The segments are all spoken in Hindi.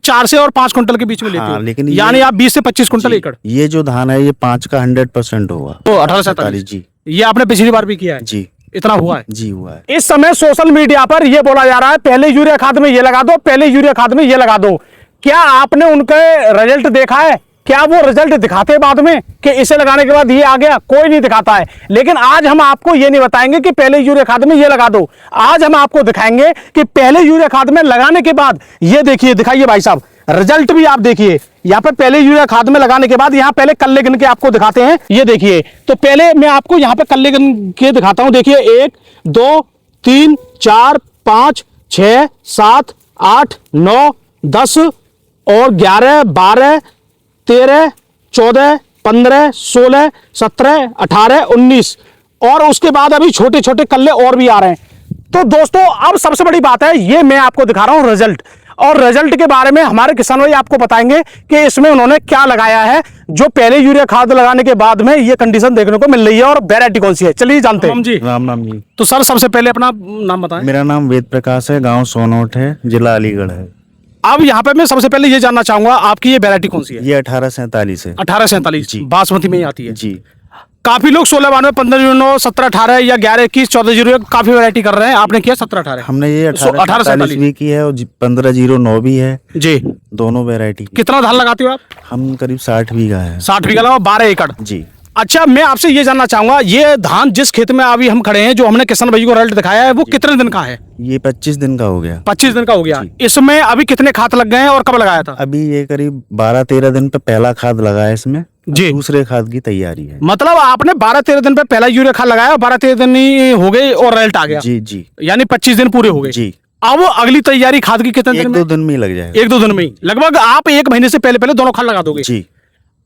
4 से और 5 क्विंटल के बीच में लेते हाँ, हो, लेकिन यानी आप 20 से 25 क्विंटल एकड़। ये जो धान है ये 5 का 100% होगा। तो 1847 जी ये आपने पिछली बार भी किया है, जी इतना हुआ है। जी हुआ है। इस समय सोशल मीडिया पर ये बोला जा रहा है पहले यूरिया खाद में ये लगा दो, पहले यूरिया खाद में ये लगा दो। क्या आपने उनके रिजल्ट देखा है? क्या वो रिजल्ट दिखाते बाद में कि इसे लगाने के बाद ये आ गया? कोई नहीं दिखाता है। लेकिन आज हम आपको ये नहीं बताएंगे कि पहले यूरिया खाद में ये लगा दो, आज हम आपको दिखाएंगे कि पहले यूरिया खाद में लगाने के बाद ये देखिए, दिखाइए भाई साहब, रिजल्ट भी आप देखिए। यहाँ पे पहले यूरिया खाद में लगाने के बाद यहाँ पहले कल्ले गिन के आपको दिखाते हैं, ये देखिए। तो पहले मैं आपको यहाँ पे कल्ले गिन के दिखाता हूँ, देखिए 1 2 3 4 5 6 7 8 9 10 और 11 12 13 14 15 16 17 18 19 और उसके बाद अभी छोटे छोटे कल्ले और भी आ रहे हैं। तो दोस्तों अब सबसे बड़ी बात है, ये मैं आपको दिखा रहा हूं रिजल्ट, और रिजल्ट के बारे में हमारे किसान भाई आपको बताएंगे कि इसमें उन्होंने क्या लगाया है, जो पहले यूरिया खाद लगाने के बाद में ये कंडीशन देखने को मिल रही है, और वैरायटी कौन सी है, चलिए जानते हैं। जी राम राम जी। तो सर सबसे पहले अपना नाम बताएं। मेरा नाम वेद प्रकाश है, गांव सोनोट है, जिला अलीगढ़ है। अब यहाँ पे मैं सबसे पहले ये जानना चाहूंगा आपकी ये वैरायटी कौन सी है? ये 1847 है। 1847 बासमती में ही आती है जी। काफी लोग 1692 1509 1718 या 1121 1401 काफी वैरायटी कर रहे हैं, आपने किया 1718। हमने ये 1847 भी की है और 1509 भी है जी, दोनों वैरायटी। कितना धान लगाते हो आप? हम करीब 60 बीघा है। 60 बीघा लगा, 12 एकड़। जी। अच्छा, मैं आपसे ये जानना चाहूंगा, ये धान जिस खेत में अभी हम खड़े हैं, जो हमने किसान भाई को रिजल्ट दिखाया है, वो कितने दिन का है? ये 25 दिन का हो गया। 25 दिन का हो गया। इसमें अभी कितने खाद लग गए हैं और कब लगाया था? अभी ये करीब 12-13 दिन पे पहला खाद लगा है इसमें जी। दूसरे खाद की तैयारी है। मतलब आपने 12-13 दिन पे पहला यूरिया खाद लगाया, 12-13 दिन ही हो गए और रिजल्ट आ गया। जी जी। यानी 25 दिन पूरे हो गए। जी। अब वो अगली तैयारी खाद की कितने दिन में? 1-2 दिन में ही लग जाएगा। 1-2 दिन में ही लगभग आप 1 महीने से पहले दोनों खाद लगा दोगे। जी।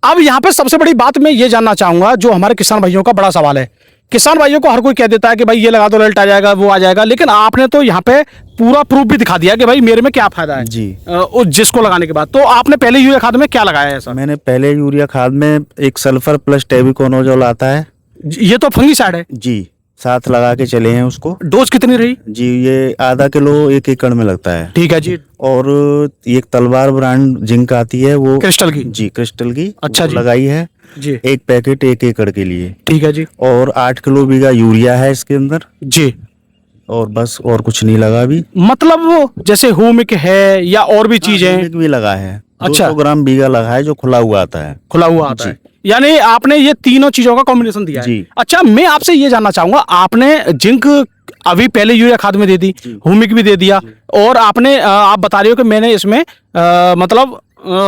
अब यहाँ पे सबसे बड़ी बात मैं ये जानना चाहूंगा, जो हमारे किसान भाइयों का बड़ा सवाल है। किसान भाइयों को हर कोई कह देता है कि भाई ये लगा दो रिजल्ट आ जाएगा, वो आ जाएगा, लेकिन आपने तो यहाँ पे पूरा प्रूफ भी दिखा दिया कि भाई मेरे में क्या फायदा है जी। जिसको लगाने के बाद। तो आपने पहले यूरिया खाद में क्या लगाया है? ऐसा मैंने पहले यूरिया खाद में एक सल्फर प्लस टेबिकोनोजोल आता है, ये तो फंगीसाइड है जी, साथ लगा के चले हैं उसको। डोज कितनी रही? जी, ये आधा किलो 1 एकड़ में लगता है। ठीक है जी। और एक तलवार ब्रांड जिंक आती है, वो क्रिस्टल की? जी, क्रिस्टल की। अच्छा जी। लगाई है जी। 1 पैकेट 1 एकड़ के लिए। ठीक है जी। और 8 किलो बीघा यूरिया है इसके अंदर जी। और बस, और कुछ नहीं लगा अभी। मतलब वो जैसे ह्यूमिक है या और भी चीजें? ह्यूमिक भी लगा है। अच्छा। 200 ग्राम बीघा लगा है, जो खुला हुआ आता है। खुला हुआ आता है, यानी आपने ये तीनों चीजों का कॉम्बिनेशन दिया है। जी। अच्छा, मैं आपसे ये जानना चाहूंगा, आपने जिंक अभी पहले यूरिया खाद में दे दी, ह्यूमिक भी दे दिया, और आपने आप बता रहे हो कि मैंने इसमें मतलब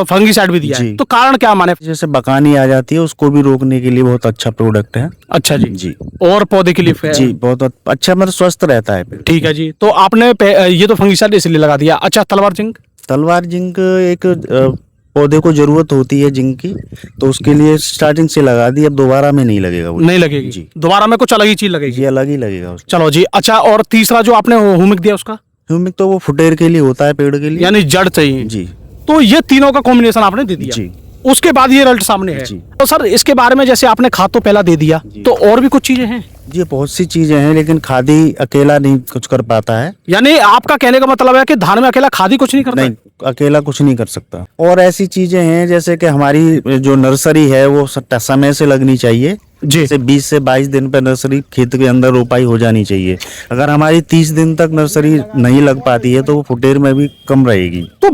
फंगीसाइड भी दिया है, तो कारण क्या माने? जैसे बकानी आ जाती है, उसको भी रोकने के लिए बहुत अच्छा प्रोडक्ट है। अच्छा जी। जी। और पौधे के लिए जी, बहुत अच्छा, मतलब स्वस्थ रहता है पेड़। ठीक है जी। तो आपने ये तो फंगीसाइड इसलिए लगा दिया। अच्छा, तलवार जिंक? तलवार जिंक एक पौधे को जरूरत होती है जिंक की, तो उसके लिए स्टार्टिंग से लगा दी, अब दोबारा में नहीं लगेगा वो। नहीं लगेगी जी, दोबारा में कुछ अलग ही चीज लगेगी। ये अलग ही लगेगा उसको। चलो जी। अच्छा, और तीसरा जो आपने ह्यूमिक दिया उसका? ह्यूमिक तो वो फुटेर के लिए होता है, पेड़ के लिए, यानी जड़ चाहिए जी। तो ये तीनों का कॉम्बिनेशन आपने दे दिया जी। उसके बाद ये रिजल्ट सामने है। तो सर इसके बारे में, जैसे आपने खाद तो पहला दे दिया, तो और भी कुछ चीजें हैं? जी, बहुत सी चीजें हैं, लेकिन खादी अकेला नहीं कुछ कर पाता है। यानी आपका कहने का मतलब है कि धान में अकेला खादी कुछ नहीं करता? नहीं, अकेला कुछ नहीं कर सकता। और ऐसी चीजें हैं जैसे कि हमारी जो नर्सरी है वो समय से लगनी चाहिए। जैसे 20 से 22 दिन पे नर्सरी खेत के अंदर रोपाई हो जानी चाहिए। अगर हमारी 30 दिन तक नर्सरी नहीं लग पाती है तो वो फुटेर में भी कम रहेगी। तो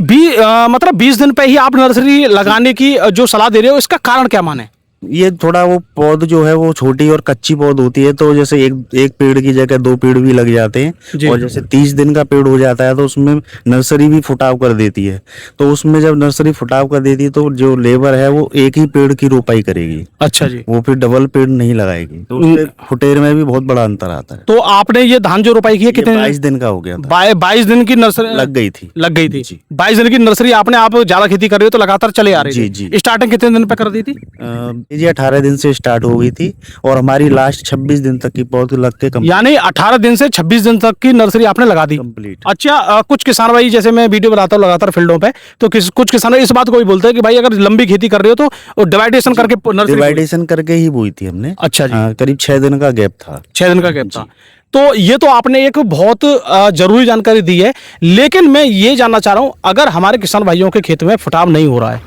मतलब 20 दिन पे ही आप नर्सरी लगाने की जो सलाह दे रहे हो, इसका कारण क्या माने? ये थोड़ा वो पौध जो है वो छोटी और कच्ची पौध होती है, तो जैसे एक पेड़ की जगह 2 पेड़ भी लग जाते हैं। और जैसे 30 दिन का पेड़ हो जाता है तो उसमें नर्सरी भी फुटाव कर देती है। तो उसमें जब नर्सरी फुटाव कर देती है तो जो लेबर है वो एक ही पेड़ की रोपाई करेगी। अच्छा जी। वो फिर डबल पेड़ नहीं लगाएगी, तो उसमें फुटेर में भी बहुत बड़ा अंतर आता है। तो आपने ये धान जो रोपाई की है कितने? 22 दिन का हो गया था। 22 दिन की नर्सरी लग गई थी। 22 दिन की नर्सरी आपने, आप ज्यादा खेती कर रहे हो तो लगातार चले आ रहे थे। जी। स्टार्टिंग कितने दिन पे कर दी थी? जी 18 दिन से स्टार्ट हो गई थी और हमारी लास्ट 26 दिन तक की पौध लग के यानी 18 दिन से 26 दिन तक की नर्सरी आपने लगा दी कंप्लीट। अच्छा, कुछ किसान भाई, जैसे मैं वीडियो बनाता हूँ लगातार फील्डों पे, तो कुछ किसान इस बात को भी बोलते हैं कि भाई अगर लंबी खेती कर रहे हो तो डिवाइडेशन करके नर्सरी डिवाइडेशन करके ही बोई थी हमने। अच्छा जी। करीब 6 दिन का गैप था। 6 दिन का गैप था। तो ये तो आपने एक बहुत जरूरी जानकारी दी है, लेकिन मैं ये जानना चाह रहा हूँ, अगर हमारे किसान भाइयों के खेत में फुटाव नहीं हो रहा है,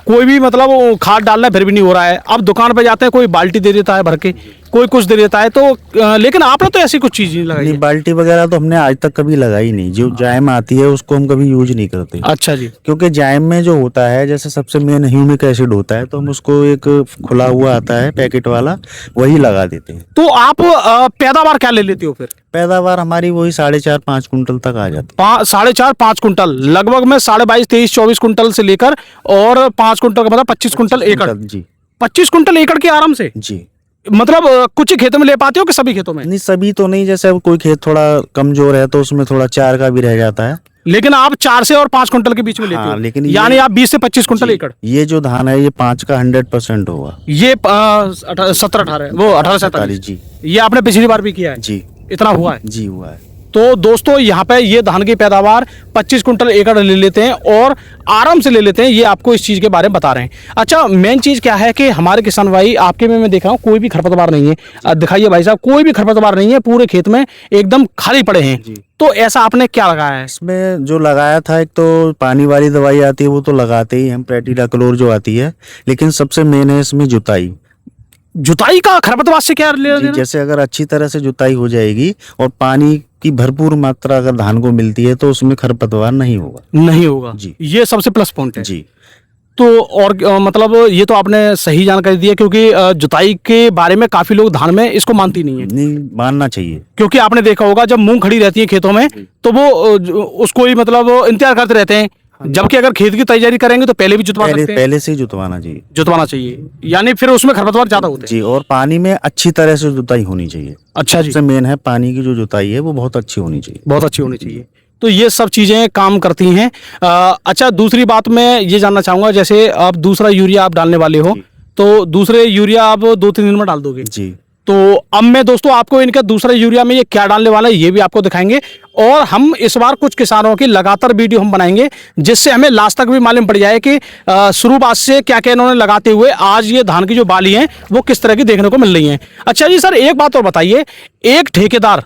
कोई भी मतलब वो खाद डालना है फिर भी नहीं हो रहा है, अब दुकान पे जाते हैं कोई बाल्टी दे देता है भर के, कोई कुछ दे देता है, तो लेकिन आपने तो ऐसी कुछ चीज नहीं लगाई नहीं, है। बाल्टी वगैरह तो हमने आज तक कभी लगाई नहीं। जो जायम आती है उसको हम कभी यूज नहीं करते, अच्छा जी। क्योंकि जायम में जो होता है, जैसे सबसे मेन ह्यूमिक एसिड होता है, तो हम उसको एक खुला हुआ आता है पैकेट वाला, वही लगा देते हैं। तो आप पैदावार क्या ले लेते हो फिर? पैदावार हमारी वही 4.5-5 कुंटल तक आ जाती 4.5-5 कुंटल, लगभग में 22-23-24 कुंटल से लेकर और 5 कुंटल का मतलब 25 कुंटल एकड़। है जी। 25 कुंटल एकड़ के आराम से, जी मतलब कुछ ही खेतों में ले पाते हो कि सभी खेतों में? नहीं, सभी तो नहीं, जैसे अब कोई खेत थोड़ा कमजोर है तो उसमें थोड़ा 4 का भी रह जाता है। लेकिन आप 4 से और 5 कुंटल के बीच में लेते हाँ, हो, लेकिन यानी आप 20 से 25 कुंटल जी, एकड़। ये जो धान है ये 5 का 100% होगा। ये 17-18 वो 18-47 जी ये आपने पिछली बार भी किया है, जी इतना हुआ है? जी हुआ है। तो दोस्तों यहाँ पे ये धान की पैदावार 25 कुंटल एकड़ ले लेते हैं और आराम से ले लेते हैं, ये आपको इस चीज़ के बारे में बता रहे हैं। अच्छा, मेन चीज़ क्या है कि हमारे किसान भाई, आपके में मैं देख रहा हूँ कोई भी खरपतवार नहीं है, दिखाइए भाई साहब, कोई भी खरपतवार नहीं है, पूरे खेत में एकदम खाली पड़े हैं। तो ऐसा आपने क्या लगाया है? इसमें जो लगाया था, एक तो पानी वाली दवाई आती है वो तो लगाते ही हम, प्रेटिडाक्लोर जो आती है, लेकिन सबसे मेन है इसमें जुताई। जुताई का खरपतवार से क्या ले जी, जैसे अगर अच्छी तरह से जुताई हो जाएगी और पानी की भरपूर मात्रा अगर धान को मिलती है तो उसमें खरपतवार नहीं होगा। नहीं होगा जी। ये सबसे प्लस पॉइंट है जी तो। और मतलब ये तो आपने सही जानकारी दी है, क्योंकि जुताई के बारे में काफी लोग धान में इसको मानती नहीं है। नहीं, मानना चाहिए। क्योंकि आपने देखा होगा जब मूंग खड़ी रहती है खेतों में तो वो उसको ही मतलब इंतजार करते रहते हैं, जबकि अगर खेत की तैयारी करेंगे तो पहले भी जुतवा सकते हैं। पहले से ही जुतवाना चाहिए। जुतवाना चाहिए, यानी फिर उसमें खरपतवार ज्यादा होते हैं। जी, और पानी में अच्छी तरह से जुताई होनी चाहिए। अच्छा जी, सबसे मेन है पानी की जो जुताई है वो बहुत अच्छी होनी चाहिए। बहुत अच्छी होनी चाहिए। तो ये सब चीजें काम करती हैं। अच्छा, दूसरी बात मैं ये जानना चाहूंगा, जैसे आप दूसरा यूरिया आप डालने वाले हो, तो दूसरे यूरिया आप 2-3 दिन में डाल दोगे? जी। तो अब मैं दोस्तों आपको इनका दूसरा यूरिया में ये क्या डालने वाला है ये भी आपको दिखाएंगे, और हम इस बार कुछ किसानों की लगातार वीडियो हम बनाएंगे, जिससे हमें लास्ट तक भी मालूम पड़ जाए कि शुरुआत से क्या क्या इन्होंने लगाते हुए आज ये धान की जो बाली हैं वो किस तरह की देखने को मिल रही हैं। अच्छा जी सर, एक बात और बताइए, एक ठेकेदार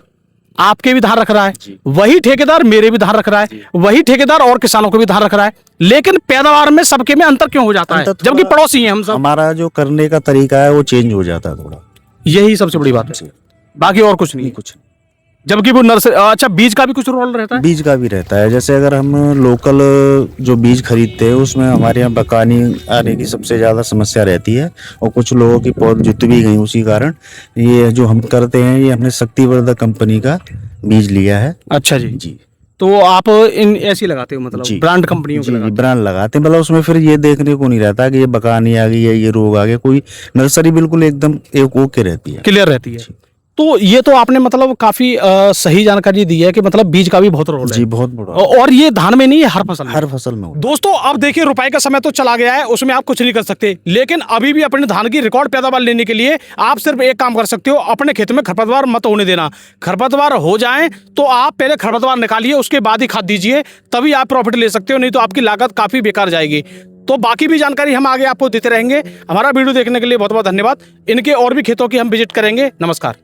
आपके भी धान रख रहा है, वही ठेकेदार मेरे भी धान रख रहा है, वही ठेकेदार और किसानों को भी धान रख रहा है, लेकिन पैदावार में सबके में अंतर क्यों हो जाता है, जबकि पड़ोसी हैं हम सब? हमारा जो करने का तरीका है वो चेंज हो जाता है थोड़ा, यही सबसे बड़ी बात है, बाकी और कुछ नहीं। कुछ। जबकि वो नर्सरी, अच्छा बीज का भी कुछ रोल रहता है? बीज का भी रहता है। जैसे अगर हम लोकल जो बीज खरीदते हैं उसमें हमारे यहाँ बकानी आने की सबसे ज़्यादा समस्या रहती है, और कुछ लोगों की पौध जुत भी गई उसी कारण। ये जो हम करते हैं ये हमने शक्तिवर्धक कंपनी का बीज लिया है। अच्छा जी। जी, तो आप इन ऐसी लगाते हो, मतलब ब्रांड कंपनियों के लगाते ब्रांड लगाते हैं, मतलब उसमें फिर ये देखने को नहीं रहता कि ये बकानी आ गई है, ये रोग आ गया, कोई नर्सरी बिल्कुल एकदम एक ओके रहती है, क्लियर रहती है। तो ये तो आपने मतलब काफी सही जानकारी दी है कि मतलब बीज का भी बहुत रोल है। जी, बहुत बड़ा। और ये धान में नहीं है, हर फसल में। हर फसल में। दोस्तों अब देखिए, रुपए का समय तो चला गया है, उसमें आप कुछ नहीं कर सकते, लेकिन अभी भी अपने धान की रिकॉर्ड पैदावार लेने के लिए आप सिर्फ एक काम कर सकते हो, अपने खेत में खरपतवार मत होने देना। खरपतवार हो जाए तो आप पहले खरपतवार निकालिए, उसके बाद ही खाद दीजिए, तभी आप प्रॉफिट ले सकते हो, नहीं तो आपकी लागत काफी बेकार जाएगी। तो बाकी भी जानकारी हम आगे आपको देते रहेंगे। हमारा वीडियो देखने के लिए बहुत बहुत धन्यवाद। इनके और भी खेतों की हम विजिट करेंगे। नमस्कार।